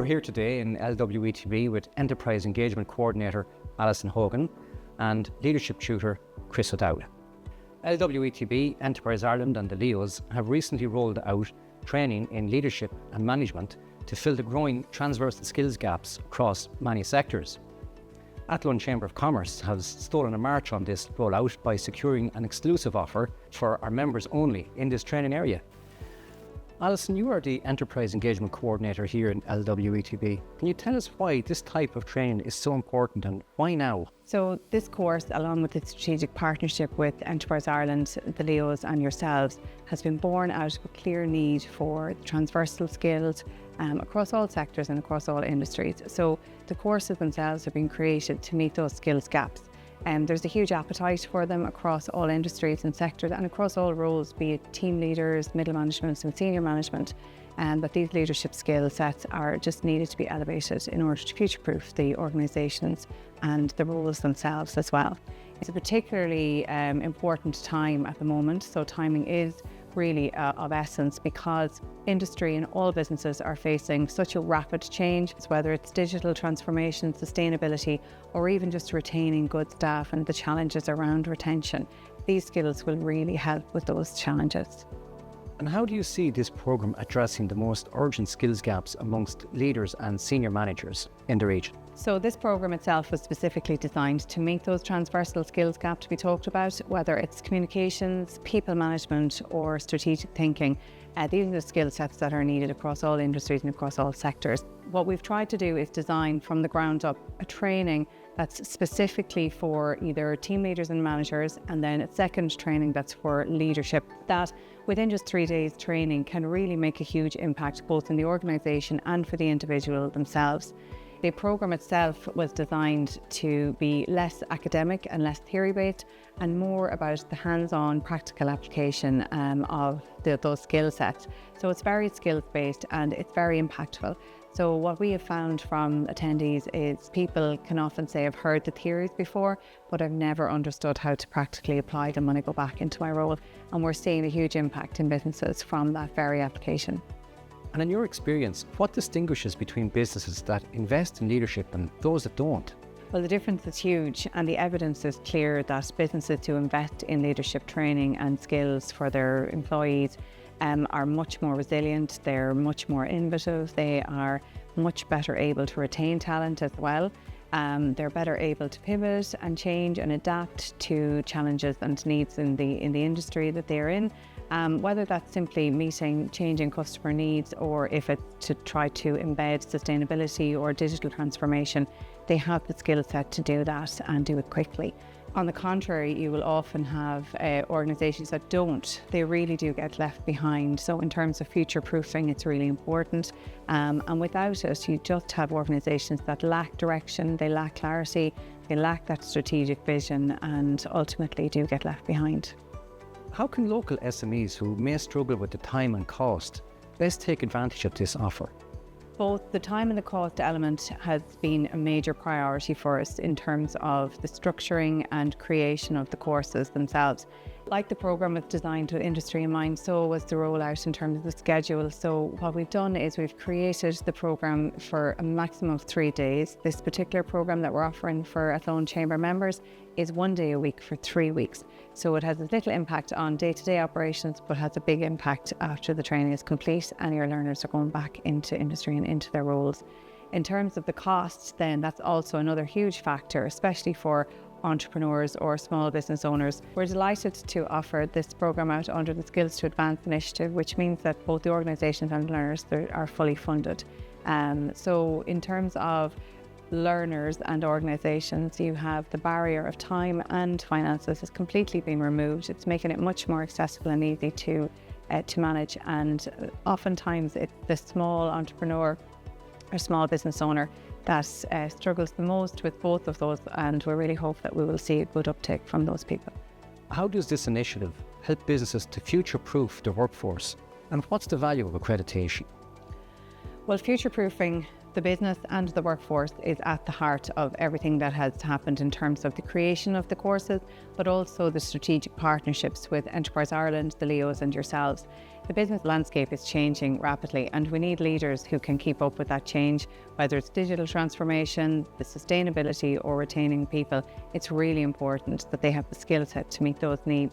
We're here today in LWETB with Enterprise Engagement Coordinator Alison Hogan and Leadership Tutor Chris O'Dowd. LWETB, Enterprise Ireland and the LEOs have recently rolled out training in leadership and management to fill the growing transversal skills gaps across many sectors. Athlone Chamber of Commerce has stolen a march on this rollout by securing an exclusive offer for our members only in this training area. Alison, you are the Enterprise Engagement Coordinator here in LWETB. Can you tell us why this type of training is so important and why now? So this course, along with the strategic partnership with Enterprise Ireland, the LEOs and yourselves, has been born out of a clear need for transversal skills across all sectors and across all industries. So the courses themselves have been created to meet those skills gaps. There's a huge appetite for them across all industries and sectors and across all roles, be it team leaders, middle management and senior management, but these leadership skill sets are just needed to be elevated in order to future-proof the organisations and the roles themselves as well. It's a particularly important time at the moment, so timing is really of essence because industry and all businesses are facing such a rapid change, whether it's digital transformation, sustainability, or even just retaining good staff and the challenges around retention. These skills will really help with those challenges. And how do you see this programme addressing the most urgent skills gaps amongst leaders and senior managers in the region? So this programme itself was specifically designed to meet those transversal skills gaps we talked about, whether it's communications, people management or strategic thinking. These are the skill sets that are needed across all industries and across all sectors. What we've tried to do is design from the ground up a training that's specifically for either team leaders and managers, and then a second training that's for leadership, that within just 3 days training can really make a huge impact both in the organisation and for the individual themselves. The programme itself was designed to be less academic and less theory-based and more about the hands-on practical application of those skill sets. So it's very skills-based and it's very impactful. So what we have found from attendees is people can often say, I've heard the theories before, but I've never understood how to practically apply them when I go back into my role. And we're seeing a huge impact in businesses from that very application. And in your experience, what distinguishes between businesses that invest in leadership and those that don't? Well, the difference is huge and the evidence is clear that businesses who invest in leadership training and skills for their employees are much more resilient, they're much more innovative, they are much better able to retain talent as well. They're better able to pivot and change and adapt to challenges and needs in the industry that they're in. Whether that's simply meeting changing customer needs or if it's to try to embed sustainability or digital transformation, they have the skill set to do that and do it quickly. On the contrary, you will often have organisations that don't. They really do get left behind. So in terms of future proofing, it's really important. And without it, you just have organisations that lack direction, they lack clarity, they lack that strategic vision and ultimately do get left behind. How can local SMEs who may struggle with the time and cost best take advantage of this offer? Both the time and the cost element has been a major priority for us in terms of the structuring and creation of the courses themselves. Like the programme was designed with industry in mind, so was the rollout in terms of the schedule. So what we've done is we've created the programme for a maximum of 3 days. This particular programme that we're offering for Athlone Chamber members is 1 day a week for 3 weeks. So it has a little impact on day-to-day operations, but has a big impact after the training is complete and your learners are going back into industry and into their roles. In terms of the costs, then that's also another huge factor, especially for entrepreneurs or small business owners. We're delighted to offer this programme out under the Skills to Advance initiative, which means that both the organisations and learners are fully funded. So in terms of learners and organisations, you have the barrier of time and finances has completely been removed. It's making it much more accessible and easy to manage, and oftentimes it's the small entrepreneur or small business owner that struggles the most with both of those, and we really hope that we will see a good uptake from those people. How does this initiative help businesses to future-proof their workforce, and what's the value of accreditation? Well, future-proofing the business and the workforce is at the heart of everything that has happened in terms of the creation of the courses, but also the strategic partnerships with Enterprise Ireland, the LEOs and yourselves. The business landscape is changing rapidly and we need leaders who can keep up with that change, whether it's digital transformation, the sustainability or retaining people. It's really important that they have the skill set to meet those needs.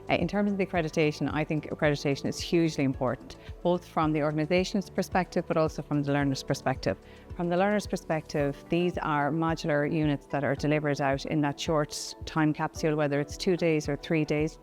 In terms of the accreditation, I think accreditation is hugely important, both from the organisation's perspective, but also from the learner's perspective. From the learner's perspective, these are modular units that are delivered out in that short time capsule, whether it's 2 days or 3 days.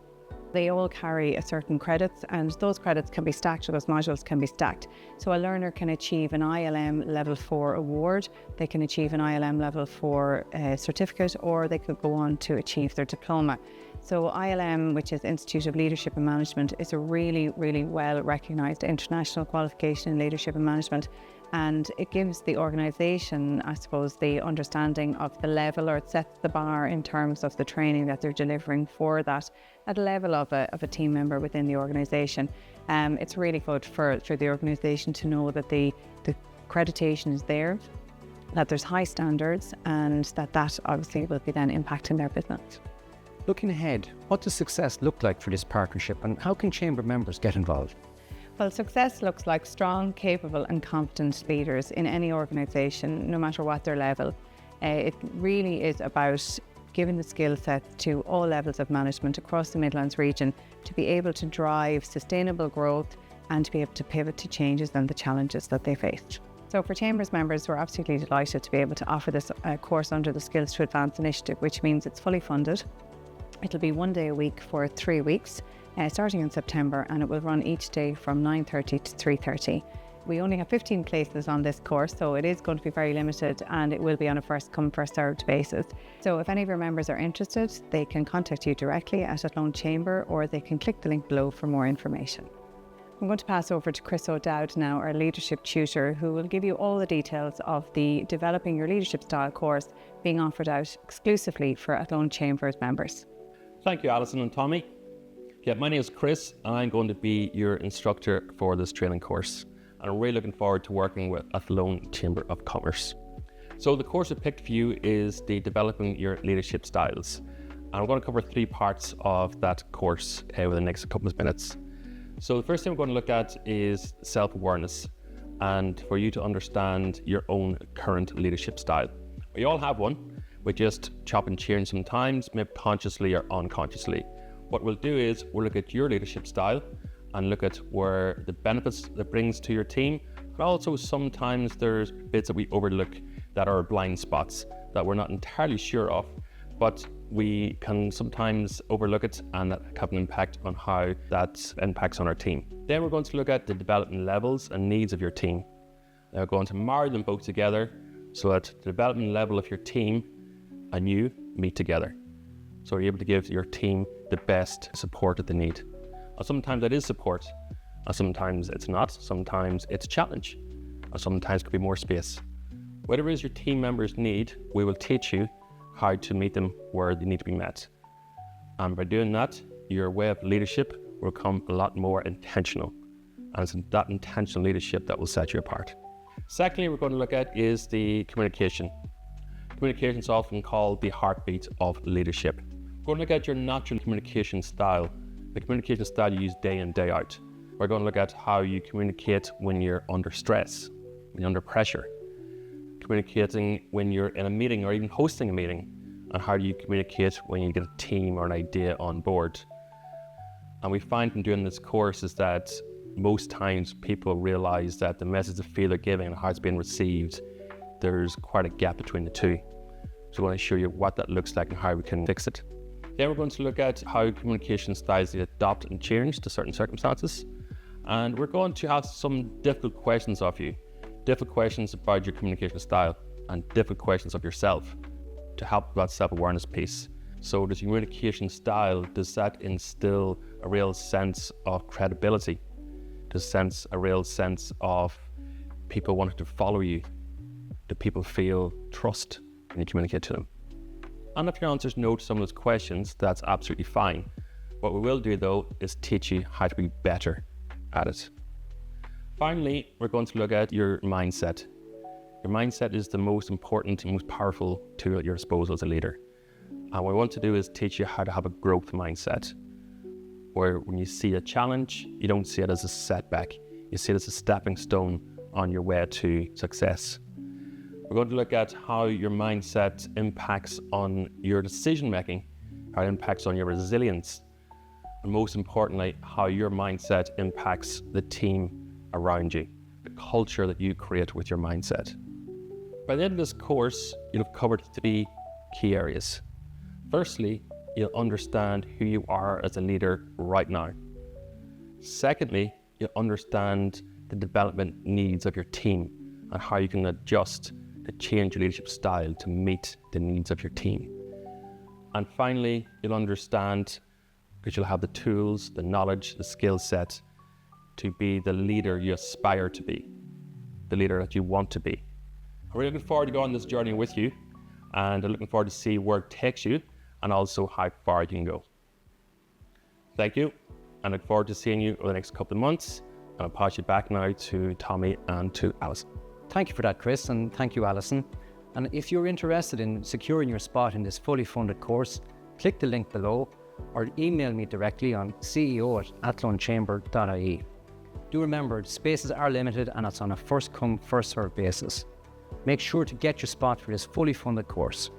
They all carry a certain credits and those credits can be stacked, or those modules can be stacked. So a learner can achieve an ILM Level 4 award, they can achieve an ILM Level 4 certificate, or they could go on to achieve their diploma. So ILM, which is Institute of Leadership and Management, is a really, really well recognised international qualification in leadership and management. And it gives the organisation, I suppose, the understanding of the level, or it sets the bar in terms of the training that they're delivering for that at a level of a team member within the organisation. It's really good for the organisation to know that the accreditation is there, that there's high standards, and that obviously will be then impacting their business. Looking ahead, what does success look like for this partnership and how can Chamber members get involved? Well, success looks like strong, capable and competent leaders in any organisation, no matter what their level. It really is about giving the skill set to all levels of management across the Midlands region to be able to drive sustainable growth and to be able to pivot to changes and the challenges that they face. So for Chambers members, we're absolutely delighted to be able to offer this course under the Skills to Advance initiative, which means it's fully funded. It'll be 1 day a week for 3 weeks, starting in September, and it will run each day from 9:30 to 3:30. We only have 15 places on this course, so it is going to be very limited and it will be on a first come, first served basis. So if any of your members are interested, they can contact you directly at Athlone Chamber, or they can click the link below for more information. I'm going to pass over to Chris O'Dowd now, our leadership tutor, who will give you all the details of the Developing Your Leadership Style course being offered out exclusively for Athlone Chambers members. Thank you, Alison and Tommy. Yeah, my name is Chris and I'm going to be your instructor for this training course. And I'm really looking forward to working with Athlone Chamber of Commerce. So the course I picked for you is the Developing Your Leadership Styles. And I'm going to cover 3 parts of that course over the next couple of minutes. So the first thing we're going to look at is self-awareness, and for you to understand your own current leadership style. We all have one. We just chop and change sometimes, maybe consciously or unconsciously. What we'll do is we'll look at your leadership style and look at where the benefits that brings to your team, but also sometimes there's bits that we overlook that are blind spots that we're not entirely sure of, but we can sometimes overlook it and that have an impact on how that impacts on our team. Then we're going to look at the development levels and needs of your team. Now we're going to marry them both together so that the development level of your team and you meet together. So you're able to give your team the best support that they need. And sometimes that is support, and sometimes it's not. Sometimes it's a challenge, and sometimes it could be more space. Whatever it is your team members need, we will teach you how to meet them where they need to be met. And by doing that, your way of leadership will become a lot more intentional. And it's that intentional leadership that will set you apart. Secondly, we're going to look at is the communication. Communication is often called the heartbeat of leadership. We're going to look at your natural communication style, the communication style you use day in, day out. We're going to look at how you communicate when you're under stress, when you're under pressure, communicating when you're in a meeting or even hosting a meeting, and how do you communicate when you get a team or an idea on board. And we find from doing this course is that most times people realize that the message they feel they're giving and how it's being received, there's quite a gap between the two. So I want to show you what that looks like and how we can fix it. Then we're going to look at how communication styles adapt and change to certain circumstances. And we're going to have some difficult questions of you, difficult questions about your communication style and difficult questions of yourself to help with that self-awareness piece. So does your communication style, does that instill a real sense of credibility? Does a real sense of people wanting to follow you? Do people feel trust when you communicate to them? And if your answer is no to some of those questions, that's absolutely fine. What we will do though is teach you how to be better at it. Finally, we're going to look at your mindset. Your mindset is the most important and most powerful tool at your disposal as a leader. And what we want to do is teach you how to have a growth mindset, where when you see a challenge, you don't see it as a setback. You see it as a stepping stone on your way to success. We're going to look at how your mindset impacts on your decision making, how it impacts on your resilience, and most importantly, how your mindset impacts the team around you, the culture that you create with your mindset. By the end of this course, you'll have covered 3 key areas. Firstly, you'll understand who you are as a leader right now. Secondly, you'll understand the development needs of your team and how you can adjust to change your leadership style to meet the needs of your team. And finally, you'll understand, because you'll have the tools, the knowledge, the skill set to be the leader you aspire to be, the leader that you want to be. I'm really looking forward to going on this journey with you, and I'm looking forward to see where it takes you and also how far you can go. Thank you, and I look forward to seeing you over the next couple of months. And I'll pass you back now to Tommy and to Alison. Thank you for that, Chris, and thank you, Alison. And if you're interested in securing your spot in this fully funded course, click the link below or email me directly on ceo@athlonechamber.ie. Do remember, spaces are limited and it's on a first come, first served basis. Make sure to get your spot for this fully funded course.